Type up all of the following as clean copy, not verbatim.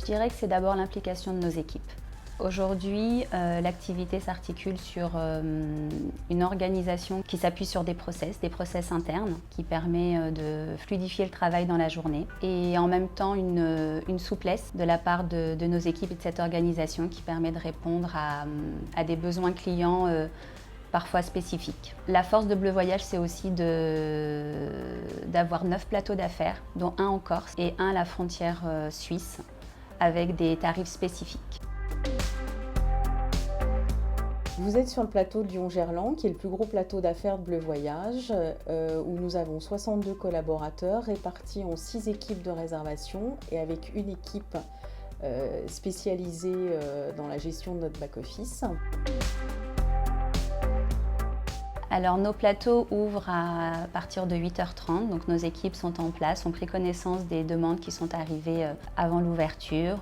dirais que c'est d'abord l'implication de nos équipes. Aujourd'hui, l'activité s'articule sur une organisation qui s'appuie sur des process internes, qui permet de fluidifier le travail dans la journée et en même temps une souplesse de la part de nos équipes et de cette organisation qui permet de répondre à des besoins clients parfois spécifiques. La force de Bleu Voyage, c'est aussi d'avoir 9 plateaux d'affaires, dont un en Corse et un à la frontière suisse, avec des tarifs spécifiques. Vous êtes sur le plateau de Lyon-Gerland, qui est le plus gros plateau d'affaires de Bleu Voyage, où nous avons 62 collaborateurs répartis en 6 équipes de réservation et avec une équipe spécialisée dans la gestion de notre back-office. Alors nos plateaux ouvrent à partir de 8h30, donc nos équipes sont en place, ont pris connaissance des demandes qui sont arrivées avant l'ouverture,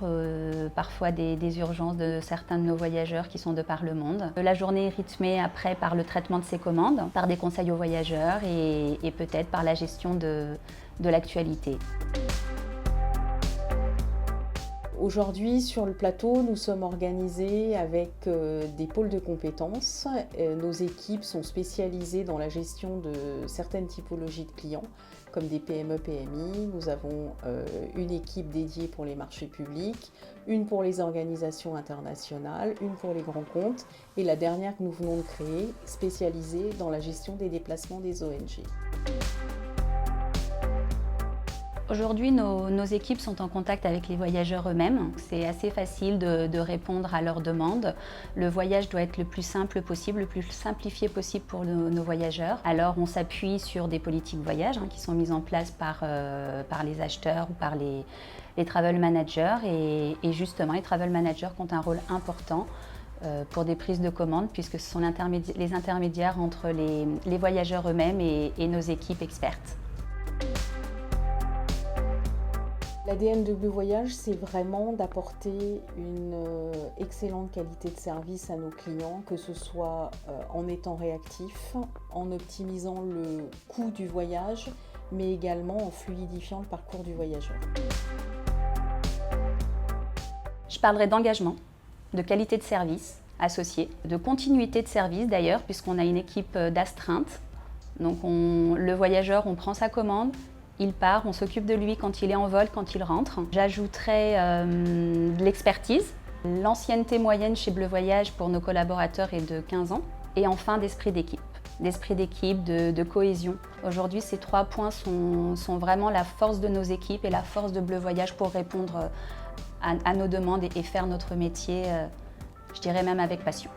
parfois des urgences de certains de nos voyageurs qui sont de par le monde. La journée est rythmée après par le traitement de ces commandes, par des conseils aux voyageurs et peut-être par la gestion de l'actualité. Aujourd'hui, sur le plateau, nous sommes organisés avec des pôles de compétences. Nos équipes sont spécialisées dans la gestion de certaines typologies de clients, comme des PME-PMI. Nous avons une équipe dédiée pour les marchés publics, une pour les organisations internationales, une pour les grands comptes, et la dernière que nous venons de créer, spécialisée dans la gestion des déplacements des ONG. Aujourd'hui, nos équipes sont en contact avec les voyageurs eux-mêmes. C'est assez facile de répondre à leurs demandes. Le voyage doit être le plus simple possible, le plus simplifié possible pour nos voyageurs. Alors on s'appuie sur des politiques voyage qui sont mises en place par les acheteurs ou par les travel managers. Et justement, les travel managers ont un rôle important pour des prises de commandes, puisque ce sont les intermédiaires entre les voyageurs eux-mêmes et nos équipes expertes. L'ADN de Bleu Voyage, c'est vraiment d'apporter une excellente qualité de service à nos clients, que ce soit en étant réactif, en optimisant le coût du voyage, mais également en fluidifiant le parcours du voyageur. Je parlerai d'engagement, de qualité de service associée, de continuité de service d'ailleurs, puisqu'on a une équipe d'astreinte. Donc le voyageur, on prend sa commande, il part, on s'occupe de lui quand il est en vol, quand il rentre. J'ajouterai de l'expertise. L'ancienneté moyenne chez Bleu Voyage pour nos collaborateurs est de 15 ans. Et enfin, d'esprit d'équipe, de cohésion. Aujourd'hui, ces 3 points sont vraiment la force de nos équipes et la force de Bleu Voyage pour répondre à nos demandes et faire notre métier, je dirais même avec passion.